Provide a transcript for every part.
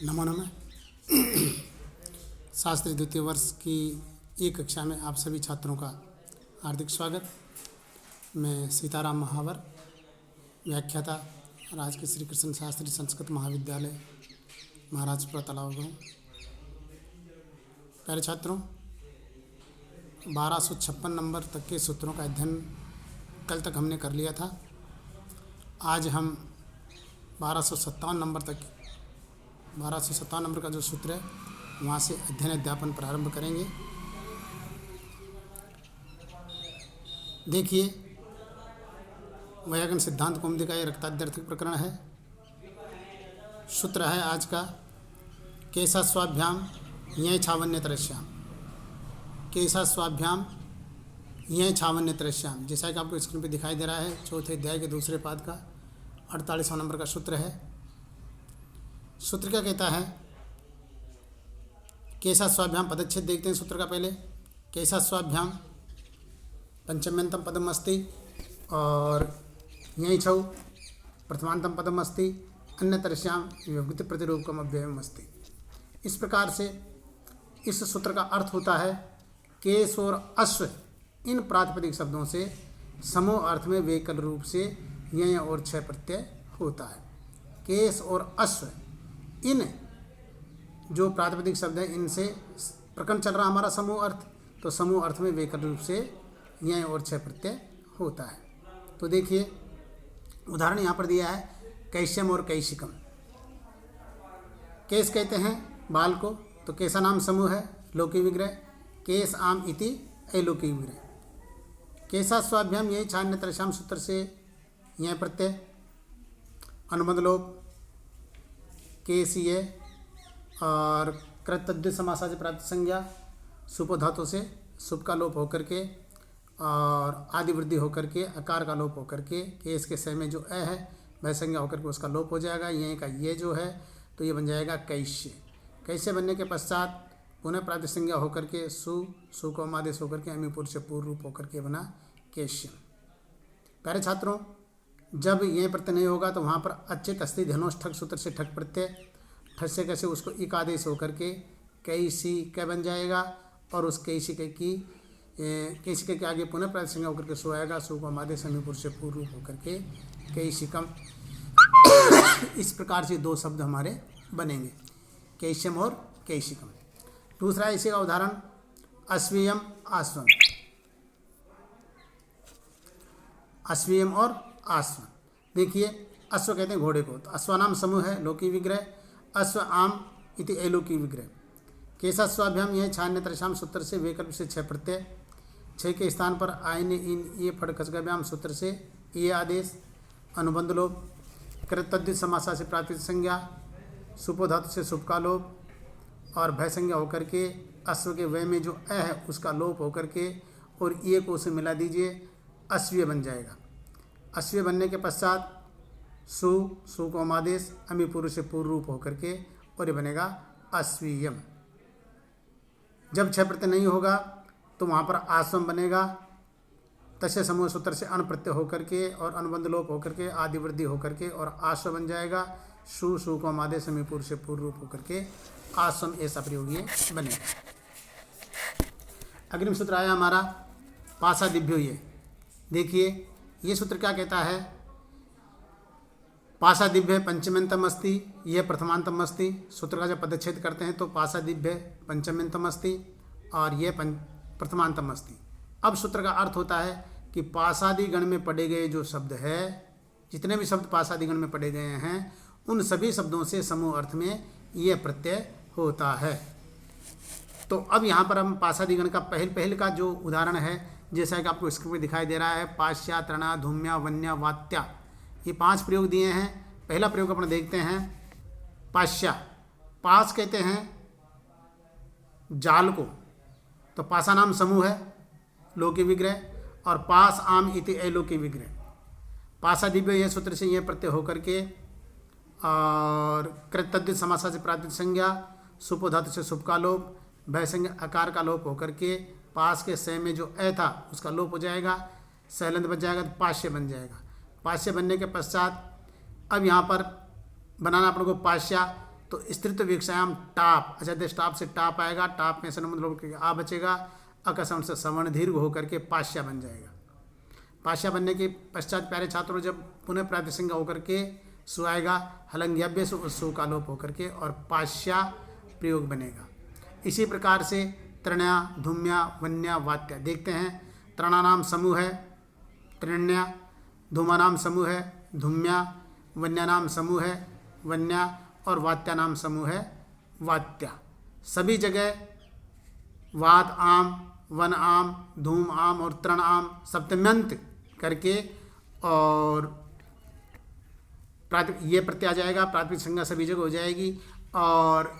नमो नमः। शास्त्री द्वितीय वर्ष की एक कक्षा में आप सभी छात्रों का हार्दिक स्वागत। मैं सीताराम महावर, व्याख्याता, राजकीय श्री कृष्ण शास्त्री संस्कृत महाविद्यालय, महाराजपुरा तालाब गाँव। प्यारे छात्रों, 1256 नंबर तक के सूत्रों का अध्ययन कल तक हमने कर लिया था। आज हम 1257 नंबर का जो सूत्र है वहाँ से अध्ययन अध्यापन प्रारंभ करेंगे। देखिए, वैयाकरण सिद्धांत कौमुदी का ये रक्ताद्यर्थिक प्रकरण है। सूत्र है आज का केशा स्वाभ्याम यह छावन्यतरश्याम। केशा स्वाभ्याम यह छावन्यतरश्याम, जैसा कि आपको स्क्रीन पे दिखाई दे रहा है, चौथे अध्याय के दूसरे पाद का 48वां नंबर का सूत्र है। सूत्र क्या कहता है? केशा स्वाभ्याम पदच्छेद देखते हैं सूत्र का। पहले केशा स्वाभ्याम पंचम्यंतम पदम अस्ति और यही छौ प्रथमांतम पदम अस्ति अन्यतरश्याम विभक्ति प्रतिरूपकम अव्ययम अस्ति। इस प्रकार से इस सूत्र का अर्थ होता है केश और अश्व इन प्रातिपदिक शब्दों से समूह अर्थ में वेकल रूप से यय और छह प्रत्यय होता है। केश और अश्व इन जो प्रातिपदिक शब्द है इनसे प्रकरण चल रहा हमारा समूह अर्थ, तो समूह अर्थ में वेकल रूप से यय और छह प्रत्यय होता है। तो देखिए, उदाहरण यहाँ पर दिया है कैश्यम और कैशिकम। केश कहते हैं बाल को, तो कैसा नाम समूह है लौकिक विग्रह, केश आम इति अलौकिक विग्रह। केशा स्वाभ्याम यही छान्यतरश्याम सूत्र से यह प्रत्यय अनुबंध लोप केशीय और कृत तद्धित समासा से प्राप्त संज्ञा सुपो धातु से सुप का लोप होकर के और आदि वृद्धि होकर के अकार का लोप होकर के केस के सह में जो अ है वह संज्ञा होकर के उसका लोप हो जाएगा। ये का ये जो है तो ये बन जाएगा कैश्य। कैश्य बनने के पश्चात पुनः प्राप्त संज्ञा होकर के सु को आदेश होकर के अमीपुर से पूर्व रूप होकर के बना केश्यम। प्यारे छात्रों, जब ये प्रत्यय नहीं होगा तो वहाँ पर अच्छित अस्ति धनोष ठक सूत्र से ठक प्रत्यय ठक से कैसे उसको इक आदेश होकर के कैसी कै बन जाएगा और उस कैसी के आगे पुनः प्रातिपदिक संज्ञा होकर के सो आएगा। सु को आदेश अमीपुर से पूर्व रूप होकर के कैशिकम। इस प्रकार से दो शब्द हमारे बनेंगे, कैश्यम और कैशिकम। दूसरा इसी का उदाहरण अश्वीयम आश्वम। अश्वीयम और आश्व। देखिए, अश्व कहते हैं घोड़े को, तो अश्वानाम समूह है लौकिक विग्रह, अश्व आम इति अलौकिक विग्रह। केशा स्वाभ्याम यह छान्यतरश्याम सूत्र से विकल्प से छह प्रत्यय, छह के स्थान पर आयन इन ये फड़ खसगव्याम सूत्र से ये आदेश अनुबंध लोप कृत तद्धित समासा से प्राप्त संज्ञा सुपो धातु से सुप का लोप और भय संज्ञा होकर के अश्व के वय में जो अ है उसका लोप होकर के और ये को उसे मिला दीजिए, अश्वीय बन जाएगा। अश्वीय बनने के पश्चात सु को आदेश अमी पूर्व से पूर्व रूप होकर के और ये बनेगा अश्वीयम। जब छह प्रत्यय नहीं होगा तो वहाँ पर आश्वम बनेगा। तस्य समूह सूत्र से अन प्रत्यय होकर के और अनुबंध लोप होकर के आदि वृद्धि होकर के और आश्व बन जाएगा। सु को आदेश अमी पूर्व से पूर्व रूप होकर के आश्वम ऐसा प्रयोग ये बनेगा। अग्रिम सूत्र आया हमारा पासादिभ्यो ये। देखिए, ये सूत्र क्या कहता है? पासादिभ्य पंचम्यंतम अस्ति यह प्रथमांतम अस्ति। सूत्र का जब पदच्छेद करते हैं तो पासादिभ्य पंचम्यंतम अस्ति और यह प्रथमांतम अस्ति। अब सूत्र का अर्थ होता है कि पासादि गण में पढ़े गए जो शब्द है, जितने भी शब्द पासादि गण में पढ़े गए हैं उन सभी शब्दों से समूह अर्थ में यह प्रत्यय होता है। तो अब यहाँ पर हम पासादि गण का पहल का जो उदाहरण है, जैसा कि आपको स्क्रीन पर दिखाई दे रहा है, पाश्या तृणा धूम्या वन्या वात्या, ये 5 प्रयोग दिए हैं। पहला प्रयोग अपन देखते हैं पाश्या। पास कहते हैं जाल को, तो पासा नाम समूह है लौकिक विग्रह और पास आम इति अलौकिक विग्रह। पासादिभ्य यह सूत्र से यह प्रत्यय होकर के और कृत तद्धित समासा से प्राप्त संज्ञा सुपो धातु से सुप का लोप भय संज्ञा अकार का लोप होकर के पास के सह में जो अ था उसका लोप हो जाएगा, सहलंद बन जाएगा तो पाश्य बन जाएगा। पाश्य बनने के पश्चात अब यहाँ पर बनाना अपन को पाश्या तो स्त्रीत्व विवक्षायाम टाप, अजादेश टाप से टाप आएगा, टाप में सनम लोप करके आ बचेगा, अकसवर्ण से सवर्ण दीर्घ होकर के पाश्या बन जाएगा। पाश्या बनने के पश्चात प्यारे छात्रों जब पुनः प्रातिसंज्ञा होकर के सु आएगा, हलंग्याभ्य से उस सु का लोप होकर के और पाश्या प्रयोग बनेगा। इसी प्रकार से त्रणया, धूम्या, वन्या, वात्या देखते हैं। त्रणानाम समूह है त्रिण्या, धूमानाम समूह है धूम्या, वन्यानाम समूह है वन्या और वात्यानाम समूह है वात्या। सभी जगह वात आम, वन आम, धूम आम और तृण आम सप्तम्यंत करके और ये प्रत्यय आ जाएगा, प्राथमिक संज्ञा सभी जगह हो जाएगी और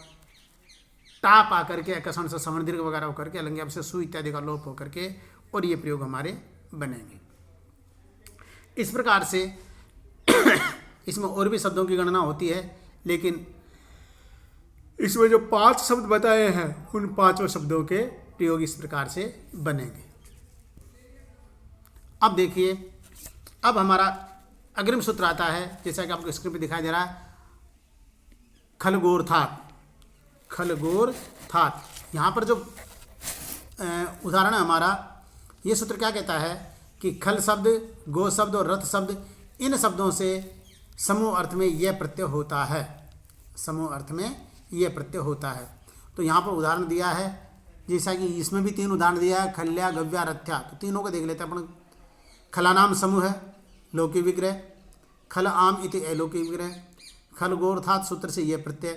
टाप आकर के अकस्मण से सवर्ण दीर्घ वगैरह होकर के अलंग्या से सु इत्यादि का लोप होकर के और ये प्रयोग हमारे बनेंगे। इस प्रकार से इसमें और भी शब्दों की गणना होती है, लेकिन इसमें जो 5 शब्द बताए हैं उन 5 शब्दों के प्रयोग इस प्रकार से बनेंगे। अब देखिए, अब हमारा अग्रिम सूत्र आता है, जैसा कि आपको स्क्रीन पे दिखाई दे रहा है, खलगोरथात। खलगोरथात यहाँ पर जो उदाहरण है हमारा, ये सूत्र क्या कहता है कि खल शब्द, गो शब्द और रथ शब्द, इन शब्दों से समूह अर्थ में यह प्रत्यय होता है। समूह अर्थ में यह प्रत्यय होता है। तो यहाँ पर उदाहरण दिया है, जैसा कि इसमें भी 3 उदाहरण दिया है, खल्या, गव्या, रथ्या। तो तीनों को देख लेते हैं अपन। खलानाम समूह है लौकिक विग्रह, खल आम इति अलौकिक विग्रह, खलगोरथात सूत्र से यह प्रत्यय,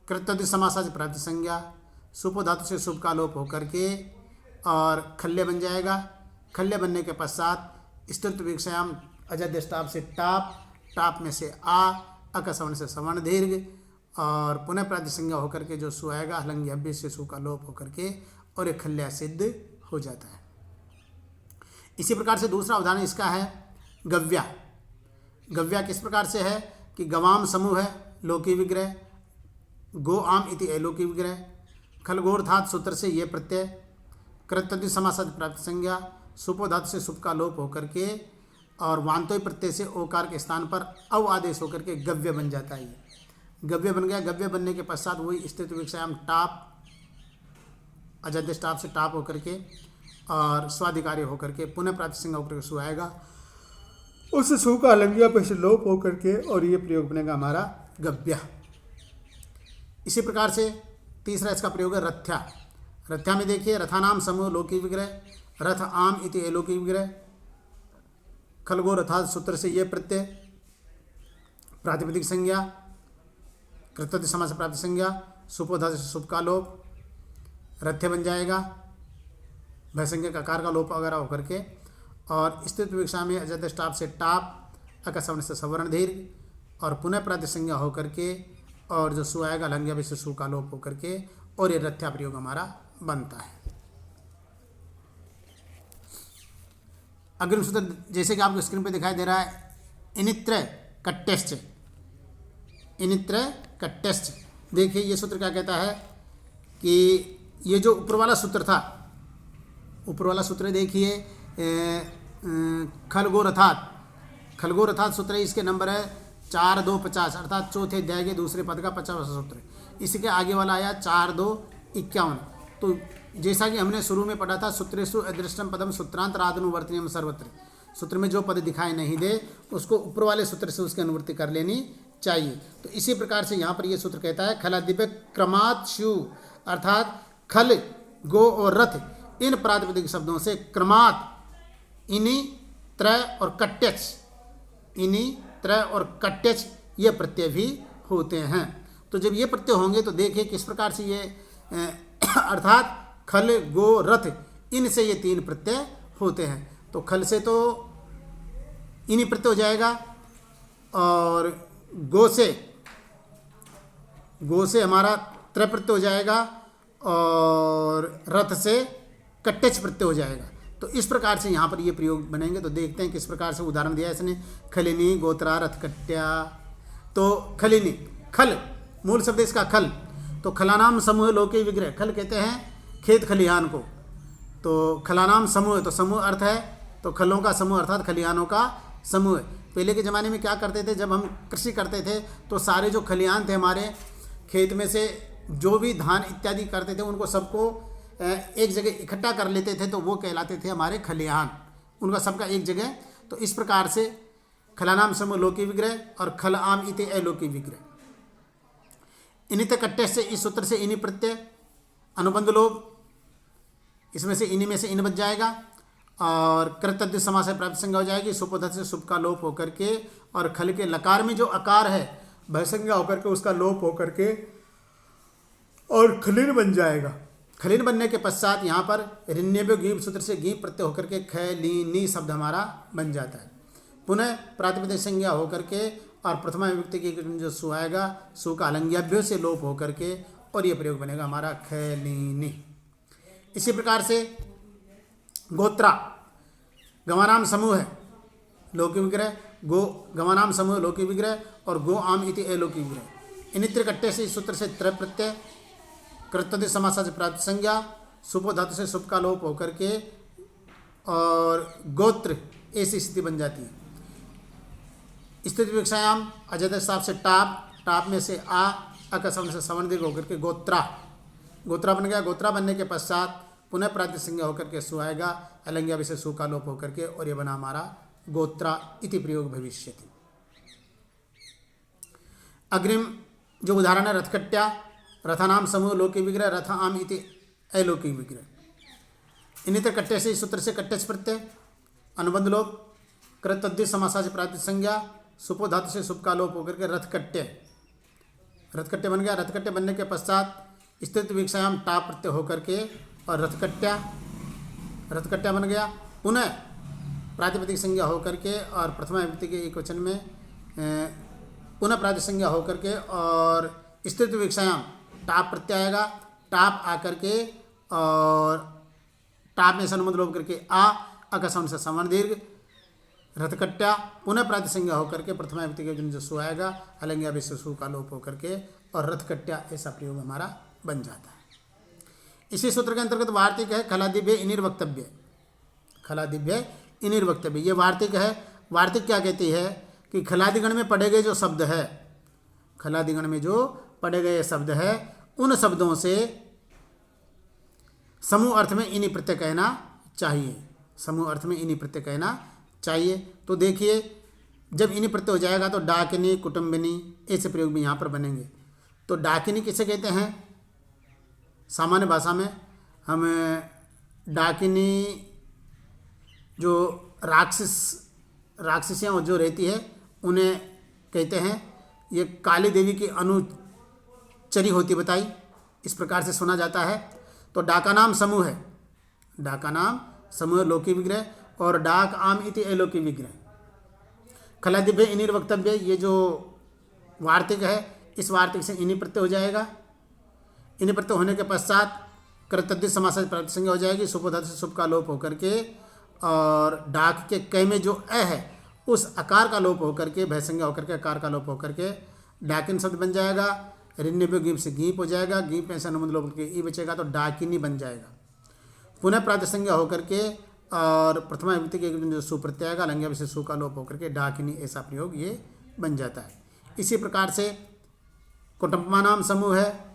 कृतद्धित समासा से प्राप्त संज्ञा, सुपो धातु से सुप का लोप होकर के और खल्य बन जाएगा। खल्य बनने के पश्चात स्त्रीत्व विवक्षायाम अजादेश टाप से टाप, टाप में से आ, अकसवर्ण से सवर्ण दीर्घ और पुनः प्राप्त संज्ञा होकर के जो सु आएगा, हलंग्याभ्य से सु का लोप होकर के और एक खल्या सिद्ध हो जाता है। इसी प्रकार से दूसरा उदाहरण इसका है गव्या। गव्या किस प्रकार से है कि गवाम समूह है लौकिक विग्रह, गो आम इति अलौकिक विग्रह, खलगोरथात सूत्र से ये प्रत्यय, कृतद्धित समासा प्राप्त संज्ञा, सुपो धातु से सुप का लोप होकर के और वांतोय प्रत्यय से ओकार के स्थान पर अव आदेश होकर के गव्य बन जाता है। गव्य बन गया। गव्य बनने के पश्चात वही स्त्रीत्व विवक्षायाम टाप, अजादेश टाप से टाप होकर के और स्वाधिकारी होकर के पुनः प्रातिसंज्ञा होकर के सु आएगा, उस सु का अलंग्या पे से लोप होकर के और ये प्रयोग बनेगा हमारा गव्या। इसी प्रकार से तीसरा इसका प्रयोग है रथ्या। रथ्या में देखिए, रथानाम समूह लौकिक विग्रह, रथ आम इति अलौकिक विग्रह, खलगो रथात सूत्र से ये प्रत्यय, प्रातिपदिक संज्ञा, कृतद्धित समास से प्राप्त संज्ञा, सुपोधा से सुप का लोप, रथ्य बन जाएगा, भयसंज्ञा का आकार का लोप वगैरह होकर के और स्त्रीत्व विवक्षा में अजादेश टाप से टाप, अकसवर्ण से सवर्ण दीर्घ और पुनः प्रातिसंज्ञा होकर के और जो सु आएगा लंग्या से सु का लोप होकर के और ये रथ्या प्रयोग हमारा बनता है। अग्रिम सूत्र जैसे कि आपको स्क्रीन पे दिखाई दे रहा है, इनित्र कट्टेश्च। इनित्र कट्टेश्च देखिए, ये सूत्र क्या कहता है कि ये जो ऊपर वाला सूत्र था, ऊपर वाला सूत्र देखिए खलगोरथात, खलगोरथात सूत्र इसके नंबर है 4250 अर्थात चौथे अध्याय के दूसरे पद का 50वां सूत्र। इसके आगे वाला आया 4251। तो जैसा कि हमने शुरू में पढ़ा था, सूत्रेषु अदृष्टम पदम सूत्रांतरादनुवर्तनीयम सर्वत्र, सूत्र में जो पद दिखाई नहीं दे उसको ऊपर वाले सूत्र से उसकी अनुवृत्ति कर लेनी चाहिए। तो इसी प्रकार से यहाँ पर यह सूत्र कहता है खलादिव्य क्रमात् स्यु, अर्थात खल, गो और रथ इन प्रातिपदिक शब्दों से क्रमात् इनि, त्रय और कट्यच, इनि, त्रय और कट्यच ये प्रत्यय भी होते हैं। तो जब ये प्रत्यय होंगे तो देखिए किस प्रकार से ये अर्थात खल, गो, रथ इनसे ये 3 प्रत्यय होते हैं। तो खल से तो इन्हीं प्रत्यय हो जाएगा और गो से हमारा त्रय प्रत्यय हो जाएगा और रथ से कट्टच प्रत्यय हो जाएगा। तो इस प्रकार से यहाँ पर ये प्रयोग बनेंगे। तो देखते हैं किस प्रकार से उदाहरण दिया है इसने, खलिनी, गोत्रा, रथ, कट्या। तो खलिनी, खल मूल शब्द इसका खल, तो खलानाम समूह लौकिक विग्रह, खल कहते हैं खेत खलिहान को। तो खलानाम समूह, तो समूह अर्थ है तो खलों का समूह अर्थात खलिहानों का समूह। पहले के ज़माने में क्या करते थे, जब हम कृषि करते थे तो सारे जो खलिहान थे हमारे खेत में से जो भी धान इत्यादि करते थे उनको सबको एक जगह इकट्ठा कर लेते थे, तो वो कहलाते थे हमारे खलिहान, उनका सबका एक जगह। तो इस प्रकार से खलानाम समूह लोकी विग्रह और खल आम इति अलोकी विग्रह। इनित कट्टे से इस सूत्र से इनि प्रत्यय अनुबंध लोभ, इसमें से इन्हीं में से इन बच जाएगा और कृतज्ञ समास से प्राप्त संज्ञा हो जाएगी। सुपोधत से सुप का लोप होकर के और खल के लकार में जो अकार है भय संज्ञा होकर के उसका लोप होकर के और खलीन बन जाएगा। खलीन बनने के पश्चात यहाँ पर ऋण्यव्य गीप सूत्र से गीप प्रत्यय होकर के ख ली नी शब्द हमारा बन जाता है। पुनः प्रातिपदिक संज्ञा होकर के और प्रथमा विभक्ति की जो सु आएगा, सु का अलंग्याभ्यो से लोप होकर के और ये प्रयोग बनेगा हमारा ख ली नी। इसी प्रकार से गोत्रा गवानाम समूह है लौकिक विग्रह, गो गवानाम समूह लौकिक विग्रह और गो आम इति अलौकिक विग्रह। इनित्र कट्टे से इस सूत्र से त्रय प्रत्यय कृतज्ञ समासा से प्राप्त संज्ञा सुपो धातु से सुप का लोप होकर के और गोत्र ऐसी स्थिति बन जाती है। स्थिति विवक्षायाम अजद साप से टाप में से आ अकसम से सवर्ण दीर्घ होकर के गोत्रा बन गया। गोत्रा बनने के पश्चात पुनः प्रातिपदिक संज्ञा होकर के सु आएगा, अलंग्या से सु का लोप होकर के और ये बना हमारा गोत्रा इति प्रयोग भविष्यति। अग्रिम जो उदाहरण है रथकट्या, रथानाम समूह लौकिक विग्रह, रथ आम इति अलौकिक विग्रह। इनित्र कट्टे से इस सूत्र से कट्टेच प्रत्यय अनुबंध लोप कृतज्ञ समासा से प्रातिपदिक संज्ञा सुपो धातु से सुप का लोप होकर के रथकट्टे बन गया। रथकट्टे बनने के पश्चात स्थित विक्षायाम टा प्रत्यय होकर के और रथकट्या बन गया। पुनः प्रातिपदिक संज्ञा होकर के और प्रथमा विभक्ति के एक वचन में पुनः प्रातिपदिक संज्ञा होकर के और स्थित विक्षायाम टाप प्रत्यय आएगा। टाप आकर के और टाप में सनुबंध लोप करके आ अकसम से सवर्ण दीर्घ रथकट्या पुनः प्रातिपदिक संज्ञा होकर के प्रथमा विभक्ति के जो सु आएगा, अलंग्या भी सु का लोप होकर के और रथकट्या ऐसा प्रयोग हमारा बन जाता है। इसी सूत्र के अंतर्गत वार्तिक है खलादिभ्य इनिर्वक्तव्य, खलादिभ्य इनिर्वक्तव्य ये वार्तिक है। वार्तिक क्या कहती है कि खलादिगण में पढ़े गए जो शब्द है, खलादिगण में जो पढ़े गए शब्द है उन शब्दों से समूह अर्थ में इनि प्रत्यय कहना चाहिए, समूह अर्थ में इनि प्रत्यय कहना चाहिए। तो देखिए जब इनि प्रत्यय हो जाएगा तो डाकिनी कुटुंबिनी ऐसे प्रयोग भी यहाँ पर बनेंगे। तो डाकिनी किसे कहते हैं, सामान्य भाषा में हम डाकिनी जो राक्षसियाँ जो रहती है उन्हें कहते हैं। ये काली देवी की अनुचरी होती बताई, इस प्रकार से सुना जाता है। तो डाका नाम समूह है, डाका नाम समूह लौकिक विग्रह और डाक आम इति अलौकिक विग्रह। खलादिभ्य इनिर्वक्तव्य ये जो वार्तिक है इस वार्तिक से इनि प्रत्यय हो जाएगा। इनि प्रत्यय होने के पश्चात कृतज्ञ समास से प्रातिपदिक संज्ञा हो जाएगी, सुपो धातु से सुप का लोप होकर के और डाक के कै में जो अ है उस आकार का लोप होकर के भय संज्ञा होकर के आकार का लोप होकर के डाकिन शब्द बन जाएगा। ऋण्यव्य गीप से गीप हो जाएगा, गीप में से अनुबंध लोप करके ई बचेगा तो डाकिनी बन जाएगा। पुनः प्रातिपदिक संज्ञा होकर के और प्रथमा विभक्ति के जो सु प्रत्यय आएगा, अलंग्या से सु का लोप होकर के डाकिनी ऐसा प्रयोग ये बन जाता है। इसी प्रकार से कुटुंबानाम समूह है,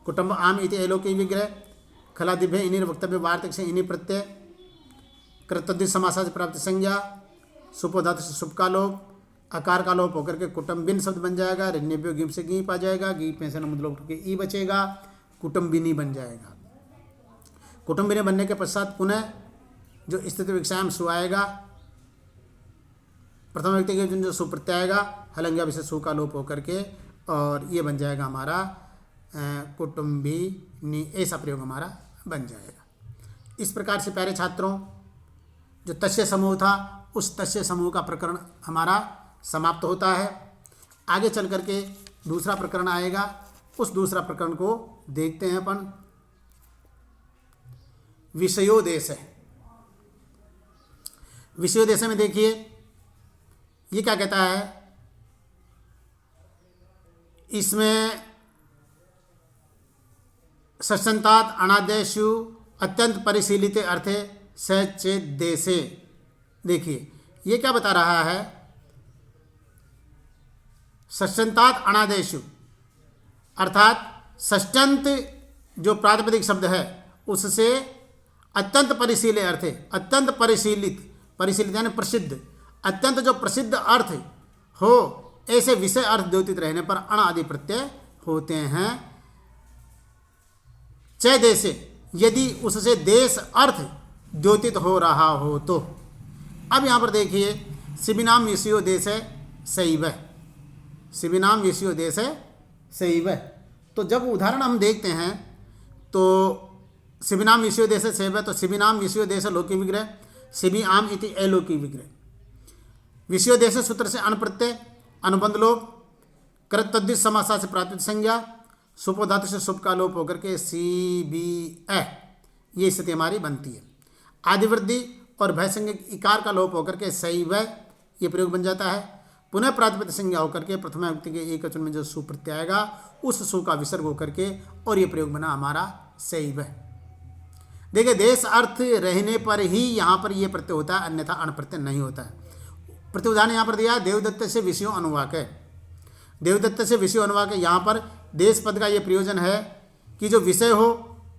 कुटुंब आम इति अलौकिक विग्रह। खलादिभ्य इनिर्वक्तव्य वार्तिक से इनि प्रत्यय कृतज्ञ समासा से प्राप्त संज्ञा सुपो धातु से सुप का लोप आकार का लोप होकर के कुटुंबिन शब्द बन जाएगा। ऋण्यव्य गीप से गीप आ जाएगा, गीप में से अनुबंध लोप करके ई बचेगा, कुटुंबिनी बन जाएगा। कुटुंबिनी बनने के पश्चात पुनः जो स्थिति विक्षायाम सु आएगा, प्रथम व्यक्ति के जो सु प्रत्यय आएगा, हलंग्या से सु का लोप होकर के और ये बन जाएगा हमारा कुटुंबिनी ऐसा प्रयोग हमारा बन जाएगा। इस प्रकार से प्यारे छात्रों जो तस्य समूह था उस तस्य समूह का प्रकरण हमारा समाप्त होता है। आगे चल करके दूसरा प्रकरण आएगा, उस दूसरा प्रकरण को देखते हैं अपन। विषयोदेश है। विषयोदेश में देखिए ये क्या कहता है, इसमें सशंतात अनादेशु अत्यंत परिशीलित अर्थे सचेत देशे। देखिए ये क्या बता रहा है? षष्ठ्यंतात् अणादेशु, अर्थात षष्ठ्यंत जो प्रातिपदिक शब्द है उससे अत्यंत परिशील अर्थ है, अत्यंत परिशीलित, परिशीलित यानी प्रसिद्ध, अत्यंत जो प्रसिद्ध अर्थ हो ऐसे विषय अर्थ द्योतित रहने पर अण आदि प्रत्यय होते हैं। च देशे, यदि उससे देश अर्थ द्योतित हो रहा हो तो। अब यहाँ पर देखिए, शिबिनाम विषयो देश शैव, शिबिनाम विषयो देश शैव। तो जब उदाहरण हम देखते हैं तो शिबिनाम विषयो देश शैव, तो शिबिनाम विषयो देश लौकिक विग्रह, शिबि आम इति अलौकिक विग्रह। विषयो देश सूत्र से अण प्रत्यय, अनुबंध लोप, कृत तद्धित समासा से प्रातिपदिक संज्ञा, सुपो धातु से सुप का लोप होकर के सी बी ए, ये स्थिति हमारी बनती है। आदिवृद्धि और भय संज्ञा इकार का लोप होकर के शैव, ये प्रयोग बन जाता है। पुनः प्रातिपदिक संज्ञा होकर के प्रथमा विभक्ति के एक वचन में जो सु प्रत्यय आएगा उस सु का विसर्ग होकर के, और ये प्रयोग बना हमारा शैव। देखिए, देश अर्थ रहने पर ही यहाँ पर ये प्रत्यय होता है, अन्यथा अण प्रत्यय नहीं होता है। प्रति उदाहरण यहाँ पर दिया, देवदत्त से विषयों अनुवाक है, देवदत्त से विषय अनुवाक है। यहाँ पर देश पद का ये प्रयोजन है कि जो विषय हो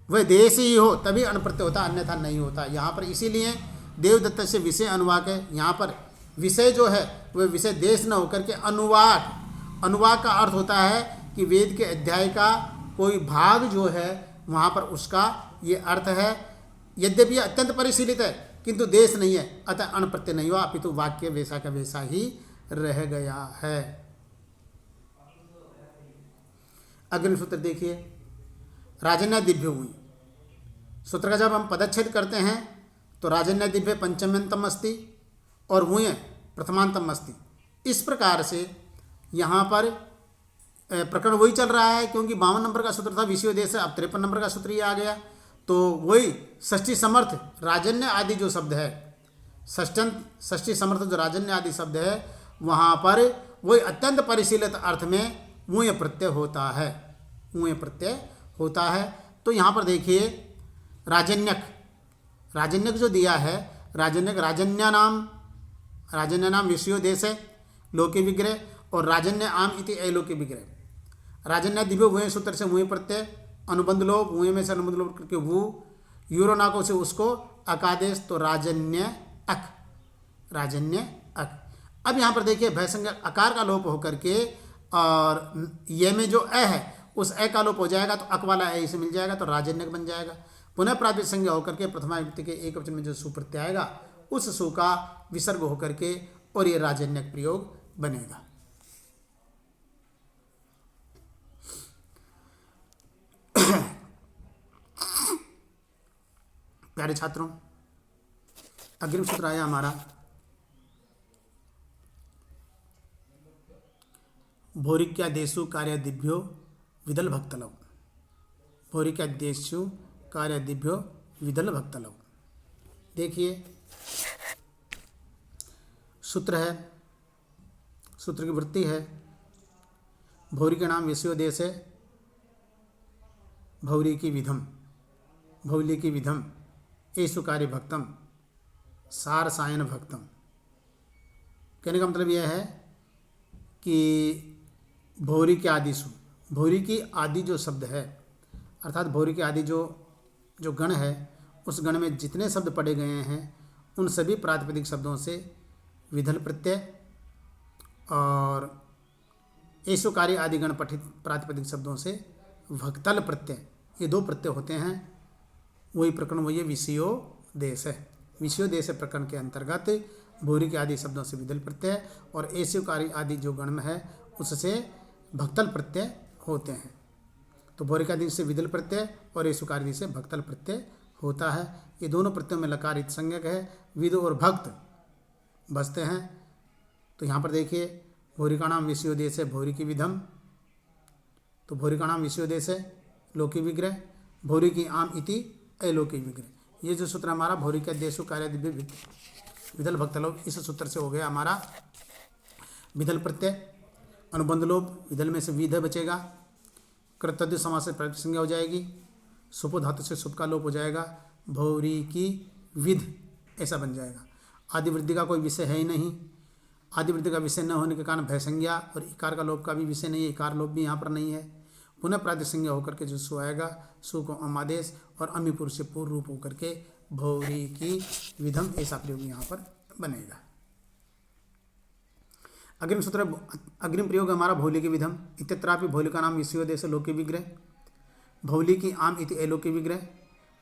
वह देश ही हो तभी अण प्रत्यय होता, अन्यथा नहीं होता यहाँ पर। इसीलिए देवदत्त से विषय अनुवाक है। यहाँ पर विषय जो है वह विषय देश न होकर के अनुवाक, अनुवाक का अर्थ होता है कि वेद के अध्याय का कोई भाग जो है वहाँ पर उसका ये अर्थ है। यद्यपि अत्यंत परिशीलित है किंतु देश नहीं है, अतः अण प्रत्यय नहीं हुआ, अपितु वाक्य वैसा का वैसा ही रह गया है। अग्रिम सूत्र देखिए, राजन्यादिभ्यो हुई। सूत्र का जब हम पदच्छेद करते हैं तो राजन्यादिभ्य पंचम्यंतम अस्ति और हुए प्रथमांतम अस्ति। इस प्रकार से यहाँ पर प्रकरण वही चल रहा है, क्योंकि 52 नंबर का सूत्र था विषयो देश, अब 53 नंबर का सूत्र ये आ गया। तो वही षष्ठी समर्थ राजन्य आदि जो शब्द है, षष्ठी समर्थ जो राजन्य आदि शब्द है, वहाँ पर वही अत्यंत परिशीलित अर्थ में ऊय प्रत्यय होता है, ऊय प्रत्यय होता है। तो यहाँ पर देखिए, राजन्यक, राजन्यक जो दिया है, राजन्यक राजन्य नाम विषयो देश है लौकिक विग्रह, और राजन्य आम इति अलौकिक विग्रह। राजन्य दिव्य हुए सूत्र से हुए प्रत्यय, अनुबंध लोप, हुए में से अनुबंध लोप करके वो, यूरोनाको से उसको अकादेश, तो राजन्य अक, राजन्य अक। अब यहाँ पर देखिए, भयसंज्ञा अकार का लोप होकर के और ये में जो अ है उस अ का लोप हो जाएगा, तो अक वाला अ इसे मिल जाएगा, तो राजन्यक बन जाएगा। पुनः प्रातिपदिक संज्ञा होकर के प्रथमा विभक्ति के एक वचन में जो सु प्रत्यय आएगा उस सु का विसर्ग होकर के और ये राजन्यक प्रयोग बनेगा। प्यारे छात्रों, अग्रिम सूत्र आया हमारा भौरिक्यादेशु कार्यादिभ्यो विदल भक्तलव, भौरिक्यादेशु कार्यादिभ्यो विदल भक्तलव। देखिए, सूत्र है, सूत्र की वृत्ति है, भौरी के नाम विषयो देश है, भौरी की विधम, भौली की विधम, एषु कार्य भक्तम, सार सायन भक्तम। कहने का मतलब यह है कि भौरी के आदिशु, भौरी की आदि जो शब्द है, अर्थात भौरी के आदि जो गण है, उस गण में जितने शब्द पढ़े गए हैं उन सभी प्रातिपदिक शब्दों से विधल प्रत्यय और एषु कार्य आदि गण पठित प्रातिपदिक शब्दों से भक्तल प्रत्यय, ये दो प्रत्यय होते हैं। वही प्रकरण वही विषयो देश है। विषयो देश प्रकरण के अंतर्गत भौरी के आदि शब्दों से विधल प्रत्यय और एषु कार्य आदि जो गण में है उससे भक्तल प्रत्यय होते हैं। तो भौरी के आदि से विधल प्रत्यय और एषु कार्य से भक्तल प्रत्यय होता है। ये दोनों प्रत्ययों में लकार इत संज्ञक है, विद और भक्त बसते हैं। तो यहाँ पर देखिए, भौरी का नाम विषयो देश है, भौरी की विधम, तो भौरी का नाम विषयो देश है लौकिक विग्रह, भौरी की आम इति अलौकिक विग्रह। ये जो सूत्र हमारा भौरी का देशु कार्य विदल भक्तलोप, इस सूत्र से हो गया हमारा विधल प्रत्यय, अनुबंध लोप, विधल में से विध बचेगा, कृतद्धित समास से प्रत्यय संज्ञा हो जाएगी, सुपो धातु से सुप का लोप हो जाएगा, भौरी की विध ऐसा बन जाएगा। आदि वृद्धि का कोई विषय है ही नहीं। आदि वृद्धि का विषय न होने के कारण भय संज्ञा और इकार का लोप का भी विषय नहीं है, इकार लोप भी यहाँ पर नहीं है। पुनः प्रातिक संज्ञा होकर के जो सु आएगा, सु को अमादेश और अमी पुरुष से पूर्व रूप होकर के भौरी की विधम ऐसा प्रयोग यहाँ पर बनेगा। अग्रिम सूत्र, अग्रिम प्रयोग हमारा भौली की विधम। इत्यत्रापि भौली का नाम विषयोदेश लोके विग्रह, भौली की आम इति अलोके विग्रह,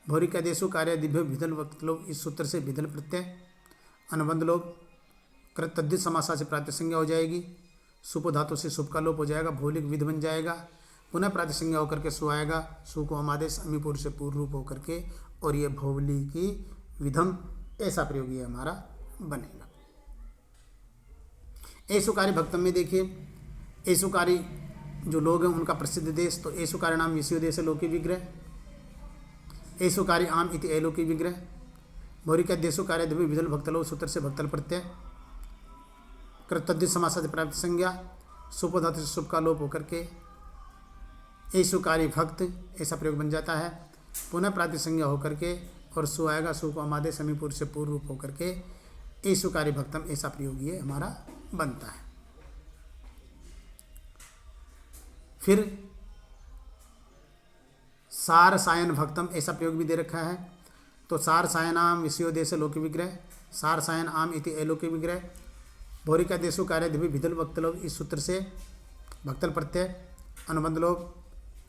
भौरी का देशु कार्य दिभ्यो भिदल वक्त लोग, इस सूत्र से भिदल प्रत्यय अनुबंध लोग कृत तद्धित समासा से प्रातिक संज्ञा हो जाएगी, सुप धातु से सुप का लोप हो जाएगा, भौलिक विध बन जाएगा। पुनः प्रातिक संज्ञा होकर के सु आएगा, सु को अमादेश अमी पूर्व से पूर्व रूप होकर के और ये भौली की विधम ऐसा प्रयोग ये हमारा बनेगा। ऐसुकारी भक्तम में देखिए, ऐसुकारी जो लोग हैं उनका प्रसिद्ध देश, तो ऐसुकारी नाम विषय देश लोके विग्रह, ऐसुकारी आम इति अलोके विग्रह, भौरी का देशु कार्य दिव्य विधल भक्तलो सूत्र से भक्तल प्रत्यय कृतद्धित समासा से प्राप्त संज्ञा, सुप धातु से सुप का लोप होकर के ऐसुकारी भक्त ऐसा प्रयोग बन जाता है। पुनः प्रातिक संज्ञा होकर के और सु आएगा, सु को अमादेश अमी पूर्व से पूर्व रूप होकर के ऐसुकारी भक्तम ऐसा प्रयोग ये हमारा बनता है। फिर सार सायन भक्तम ऐसा प्रयोग भी दे रखा है, तो सार सायनाम विषयोदेश लोके विग्रह, सार सायन आम इति अलोके विग्रह, भौरी का देशु कार्य दिव्य भिदल भक्त लोग, इस सूत्र से भक्तल प्रत्यय अनुबंध लोग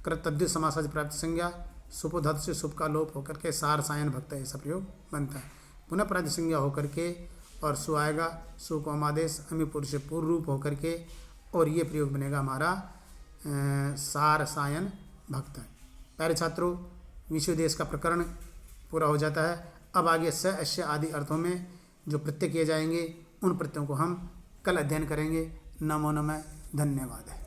कृत तद्धित समासा से प्राप्त संज्ञा, सुप धातु से सुप का लोप होकर के सार सायन भक्त ऐसा प्रयोग बनता है। पुनः प्रातिक संज्ञा होकर के और सु आएगा, सु को अमादेश अमी पूर्व से पूर्व रूप होकर के और ये प्रयोग बनेगा हमारा सार सायन भक्त। प्यारे छात्रों, विषयोदेश का प्रकरण पूरा हो जाता है। अब आगे स अश्य आदि अर्थों में जो प्रत्यय किए जाएंगे उन प्रत्ययों को हम कल अध्ययन करेंगे। नमो नमः, धन्यवाद है।